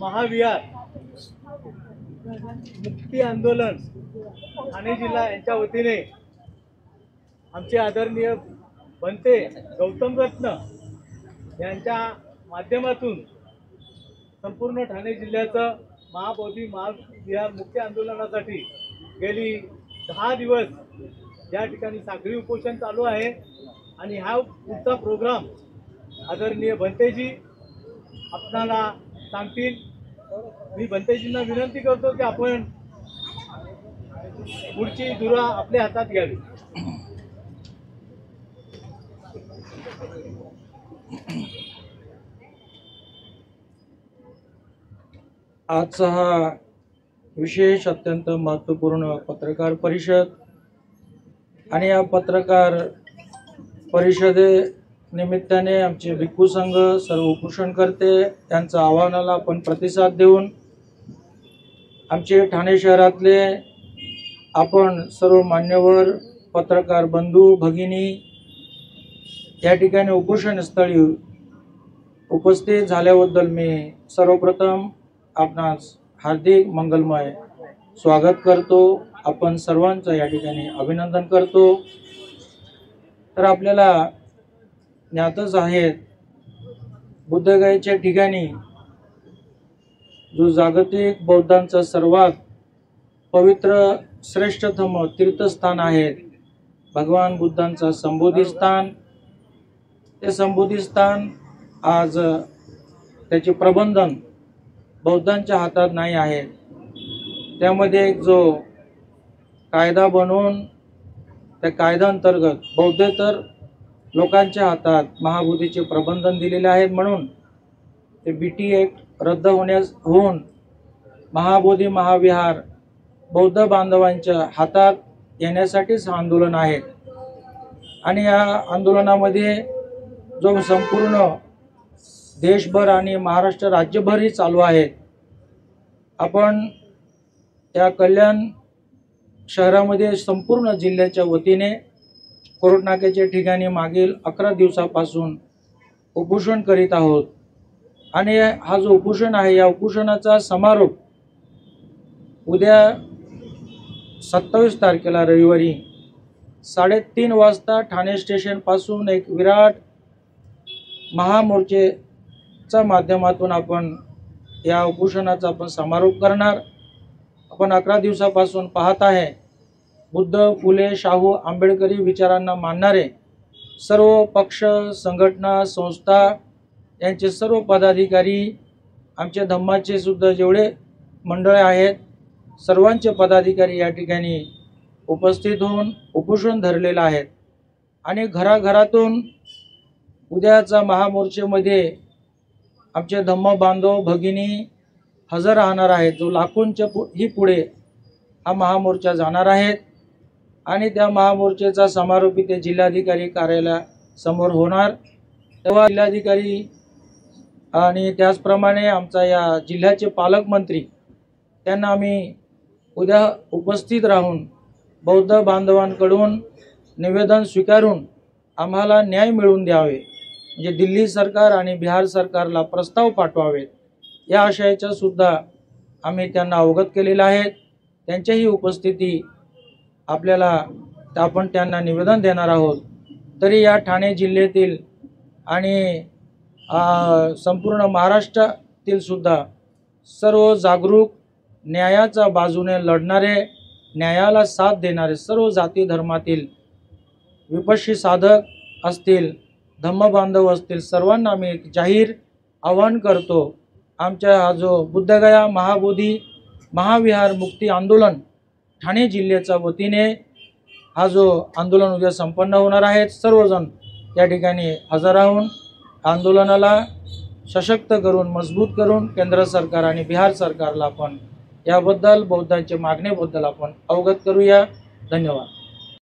महाविहार मुक्ती आंदोलन ठाणे जिल्हा यांच्या वतीने आमचे आदरणीय बनते गौतम रत्न यांच्या माध्यमातून संपूर्ण ठाणे जिल्ह्याचं महाबोधी महाविहार मुक्ती आंदोलनासाठी गेली 10 दिवस या ठिकाणी साखळी उपोषण चालू आहे। आणि हा पुढचा प्रोग्राम आदरणीय बनतेजी आपणाला सांगतील। मी बनतेजींना विनंती करतो की आपण पुढची धुरा आपल्या हातात घ्यावी। आजचा हा विशेष अत्यंत महत्त्वपूर्ण पत्रकार परिषद आणि या पत्रकार परिषदे निमित्ताने आमचे भिक्खू संघ सर्व उपोषणकर्ते यांच्या आवाहनाला आपण प्रतिसाद देऊन आमचे ठाणे शहरातले आपण सर्व मान्यवर पत्रकार बंधू भगिनी या ठिकाणी उपोषणस्थळी उपस्थित झाल्याबद्दल मी सर्वप्रथम आपणास हार्दिक मंगलमय स्वागत करतो। आपण सर्वांचं या ठिकाणी अभिनंदन करतो। तर आपल्याला ज्ञातच आहे बुद्धगयेच्या ठिकाणी जो जागतिक बौद्धांचा सर्वात पवित्र श्रेष्ठतम तीर्थस्थान आहे भगवान बुद्धांचा संबोधी स्थान। ते संबोधी स्थान आज त्याचे प्रबंधन बौद्धांच्या हातात नाही आहे। त्यामध्ये एक जो कायदा बनवून त्या कायद्याअंतर्गत बौद्धेतर लोकांच्या हातात महाबोधीचे प्रबंधन दिलेले आहेत। म्हणून ते BT ॲक्ट रद्द होऊन महाबोधी महाविहार बौद्ध बांधवांच्या हातात येण्यासाठीच आंदोलन आहे। आणि या आंदोलनामध्ये जो संपूर्ण देशभर आणि महाराष्ट्र राज्यभरही चालू आहे। आपण या कल्याण शहरामध्ये संपूर्ण जिल्ह्याच्या वतीने कोर्ट नाक्याच्या ठिकाणी मागील 11 दिवसापासून उपोषण करीत आहोत। आणि हा जो उपोषण आहे या उपोषणाचा समारोप उद्या 27 तारखेला रविवारी 3:30 वाजता ठाणे स्टेशन पासून एक विराट महामोर्चेच्या माध्यमातून आपण या उपोषणाचा आपण समारोप करणार। आपण 11 दिवसापासून पाहत आहे बुद्ध फुले शाहू आंबेडकरी विचारांना मानणारे सर्व पक्ष संघटना संस्था यांचे सर्व पदाधिकारी आमचे धम्माचे सुद्धा जेवढे मंडळे आहेत सर्वांचे पदाधिकारी या ठिकाणी उपस्थित होऊन उपोषण धरलेले आहेत। आणि घराघरातून उद्याचा महामोर्चेमध्ये आमचे धम्म बांधव भगिनी हजर राहणार आहेत। जो लाखोंच्या ही पुढे हा महामोर्चा जाणार आहेत। आणि त्या महामोर्चेचा समारोप इथे जिल्हाधिकारी कार्यालयासमोर होणार। तेव्हा जिल्हाधिकारी आणि त्याचप्रमाणे आमचा या जिल्ह्याचे पालकमंत्री त्यांना आम्ही उद्या उपस्थित राहून बौद्ध बांधवांकडून निवेदन स्वीकारून आम्हाला न्याय मिळवून द्यावे म्हणजे दिल्ली सरकार आणि बिहार सरकारला प्रस्ताव पाठवावेत या आशयाचा सुद्धा आम्ही त्यांना अवगत केलेला आहे। त्यांच्याही उपस्थिती आपल्याला आपण त्यांना निवेदन देणार आहोत। तरी या ठाणे जिल्ह्यातील आणि संपूर्ण महाराष्ट्रातील सुद्धा सर्व जागरूक न्यायाच्या बाजूने लढणारे न्यायाला साथ देणारे सर्व जाती धर्मातील विपश्ची साधक असतील धम्म बांधव असतील सर्वांना मी एक जाहीर आवाहन करतो। आमच्या हा जो बुद्धगया महाबोधी महाविहार मुक्ती आंदोलन ठाणे जिल्ह्याच्या वतीने हा जो आंदोलन उद्या संपन्न होणार आहे सर्वजण या ठिकाणी हजर राहून आंदोलनाला सशक्त करून मजबूत करून केंद्र सरकार आणि बिहार सरकारला आपण याबद्दल बौद्धांच्या मागणीबद्दल आपण अवगत करूया। धन्यवाद।